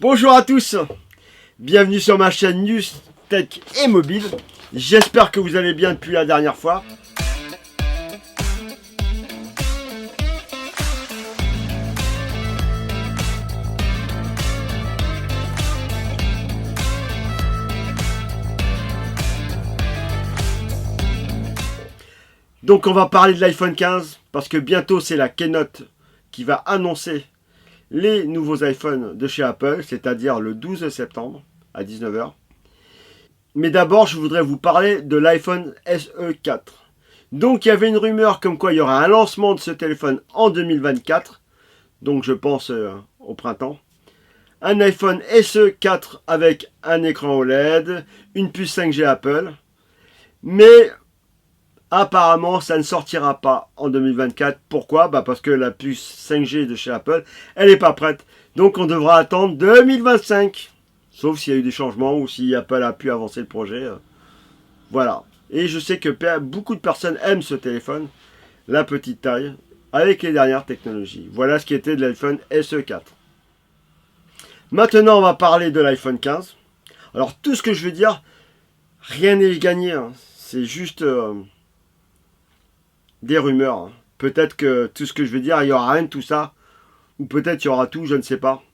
Bonjour à tous, bienvenue sur ma chaîne News Tech et Mobile. J'espère que vous allez bien depuis la dernière fois. Donc on va parler de l'iPhone 15 parce que bientôt c'est la keynote qui va annoncer les nouveaux iPhones de chez Apple, c'est-à-dire le 12 septembre à 19 h. Mais d'abord, je voudrais vous parler de l'iPhone SE 4. Donc il y avait une rumeur comme quoi il y aura un lancement de ce téléphone en 2024, donc je pense au printemps. Un iPhone SE 4 avec un écran OLED, une puce 5G Apple, mais apparemment, ça ne sortira pas en 2024. Pourquoi ? Parce que la puce 5G de chez Apple, elle n'est pas prête. Donc on devra attendre 2025. Sauf s'il y a eu des changements ou si Apple a pu avancer le projet. Voilà. Et je sais que beaucoup de personnes aiment ce téléphone, la petite taille, avec les dernières technologies. Voilà ce qui était de l'iPhone SE 4. Maintenant, on va parler de l'iPhone 15. Alors tout ce que je veux dire, rien n'est gagné. C'est juste... des rumeurs. Peut-être que tout ce que je vais dire, il n'y aura rien de tout ça. Ou peut-être il y aura tout, je ne sais pas.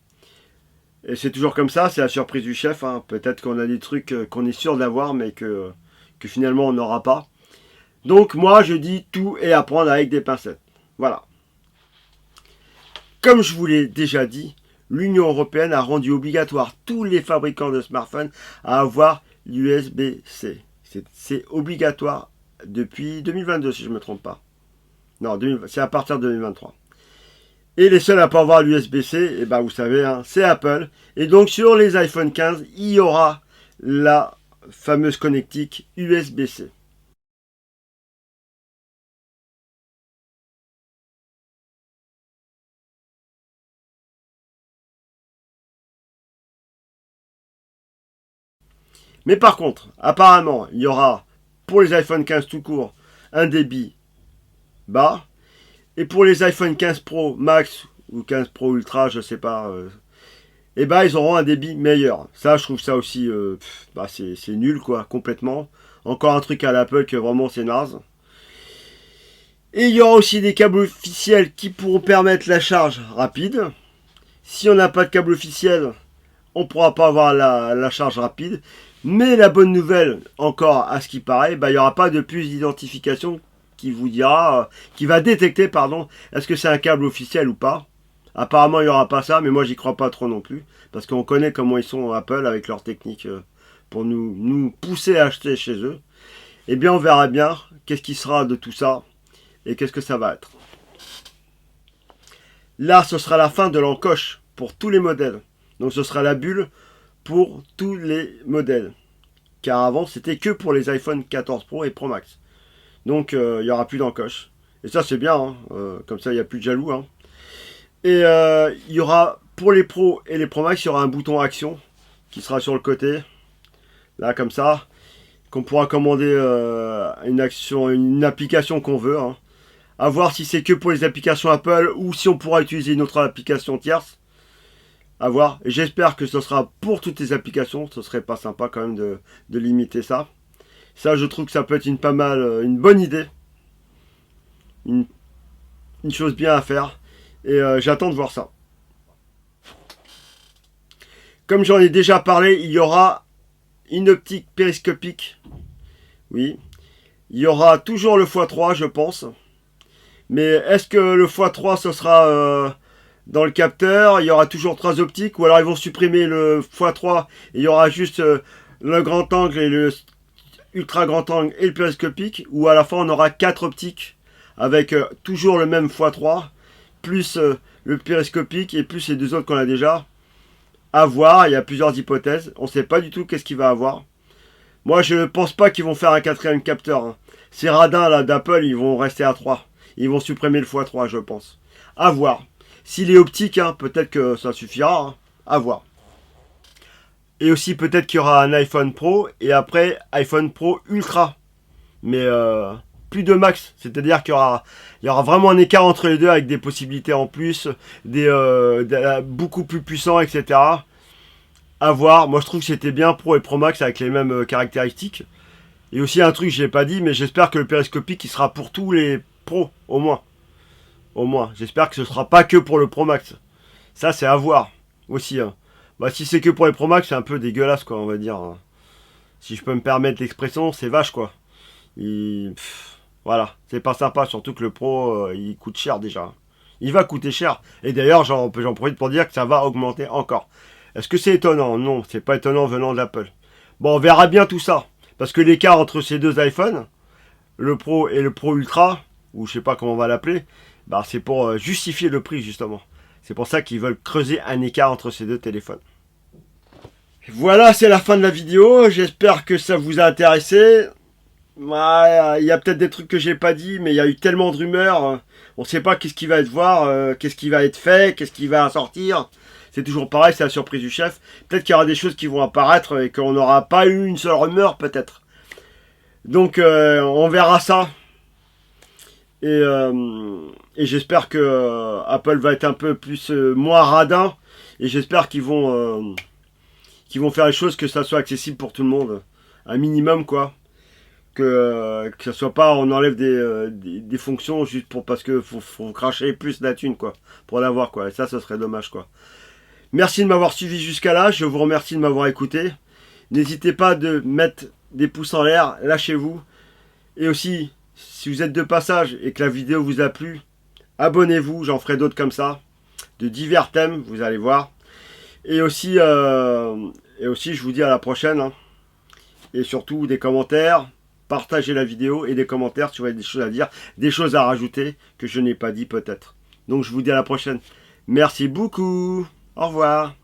Et c'est toujours comme ça, c'est la surprise du chef. Peut-être qu'on a des trucs qu'on est sûr d'avoir, mais que finalement on n'aura pas. Donc moi je dis tout est à prendre avec des pincettes. Voilà. Comme je vous l'ai déjà dit, l'Union européenne a rendu obligatoire tous les fabricants de smartphones à avoir l'USB-C. C'est obligatoire depuis 2022 si je ne me trompe pas. Non, c'est à partir de 2023. Et les seuls à pas avoir l'USB-C, vous savez, c'est Apple. Et donc sur les iPhone 15, il y aura la fameuse connectique USB-C. Mais par contre, apparemment, il y aura pour les iPhone 15 tout court un débit bas. Et pour les iPhone 15 Pro Max ou 15 Pro Ultra, je sais pas, ils auront un débit meilleur. Ça, je trouve ça aussi, c'est nul quoi, complètement. Encore un truc à l'Apple que vraiment c'est naze. Et il y aura aussi des câbles officiels qui pourront permettre la charge rapide. Si on n'a pas de câble officiel, on ne pourra pas avoir la charge rapide. Mais la bonne nouvelle, encore à ce qui paraît, il n'y aura pas de puce d'identification qui vous dira, qui va détecter, est-ce que c'est un câble officiel ou pas. Apparemment, il n'y aura pas ça, mais moi, j'y crois pas trop non plus. Parce qu'on connaît comment ils sont Apple avec leur technique pour nous pousser à acheter chez eux. Eh bien, on verra bien qu'est-ce qui sera de tout ça et qu'est-ce que ça va être. Là, ce sera la fin de l'encoche pour tous les modèles. Donc, ce sera la bulle pour tous les modèles. Car avant, c'était que pour les iPhone 14 Pro et Pro Max. Donc il n'y aura plus d'encoche. Et ça c'est bien, comme ça il n'y a plus de jaloux. Et il y aura pour les Pro et les Pro Max, il y aura un bouton action qui sera sur le côté. Là comme ça. Qu'on pourra commander une application qu'on veut. À voir si c'est que pour les applications Apple ou si on pourra utiliser une autre application tierce. À voir. Et j'espère que ce sera pour toutes les applications. Ce serait pas sympa quand même de limiter ça. Ça, je trouve que ça peut être une bonne idée. Une chose bien à faire. Et j'attends de voir ça. Comme j'en ai déjà parlé, il y aura une optique périscopique. Oui. Il y aura toujours le x3, je pense. Mais est-ce que le x3, ce sera dans le capteur? Il y aura toujours 3 optiques? Ou alors ils vont supprimer le x3 et il y aura juste le grand angle et le ultra grand angle et le périscopique, ou à la fin on aura 4 optiques avec toujours le même x3 plus le périscopique et plus les deux autres qu'on a déjà. À voir, il y a plusieurs hypothèses, on ne sait pas du tout qu'est-ce qu'il va avoir. Moi je ne pense pas qu'ils vont faire un quatrième capteur. Ces radins là d'Apple, ils vont rester à 3, ils vont supprimer le x3 je pense. À voir. S'il est optique, peut-être que ça suffira, à voir. Et aussi peut-être qu'il y aura un iPhone Pro et après iPhone Pro Ultra. Mais plus de max. C'est-à-dire qu'il y aura vraiment un écart entre les deux avec des possibilités en plus, beaucoup plus puissants, etc. À voir. Moi je trouve que c'était bien Pro et Pro Max avec les mêmes caractéristiques. Et aussi un truc, je l'ai pas dit, mais j'espère que le périscopique il sera pour tous les pros, au moins. Au moins. J'espère que ce sera pas que pour le Pro Max. Ça c'est à voir aussi. Hein. Bah si c'est que pour les Pro Max, c'est un peu dégueulasse quoi, on va dire. Hein. Si je peux me permettre l'expression, c'est vache quoi. Voilà, c'est pas sympa, surtout que le Pro il coûte cher déjà. Il va coûter cher. Et d'ailleurs, j'en profite pour dire que ça va augmenter encore. Est-ce que c'est étonnant? Non, c'est pas étonnant venant d'Apple. Bon, on verra bien tout ça. Parce que l'écart entre ces deux iPhones, le Pro et le Pro Ultra, ou je sais pas comment on va l'appeler, bah, c'est pour justifier le prix justement. C'est pour ça qu'ils veulent creuser un écart entre ces deux téléphones. Voilà, c'est la fin de la vidéo. J'espère que ça vous a intéressé. Il y a peut-être des trucs que j'ai pas dit, mais il y a eu tellement de rumeurs. On ne sait pas qu'est-ce qui va être voir, qu'est-ce qui va être fait, qu'est-ce qui va sortir. C'est toujours pareil, c'est la surprise du chef. Peut-être qu'il y aura des choses qui vont apparaître et qu'on n'aura pas eu une seule rumeur, peut-être. Donc, on verra ça. Et j'espère que Apple va être un peu plus moins radin. Et j'espère qu'ils vont faire les choses que ça soit accessible pour tout le monde. Un minimum, quoi. Que ça soit pas on enlève des fonctions juste pour parce que faut cracher plus la thune quoi pour l'avoir quoi, et ça serait dommage quoi. Merci de m'avoir suivi jusqu'à là, je vous remercie de m'avoir écouté. N'hésitez pas de mettre des pouces en l'air, lâchez-vous, et aussi si vous êtes de passage et que la vidéo vous a plu, abonnez-vous, j'en ferai d'autres comme ça de divers thèmes, vous allez voir. Et aussi je vous dis à la prochaine hein. Et surtout des commentaires. Partagez la vidéo et des commentaires si vous avez des choses à dire, des choses à rajouter que je n'ai pas dit peut-être. Donc je vous dis à la prochaine. Merci beaucoup. Au revoir.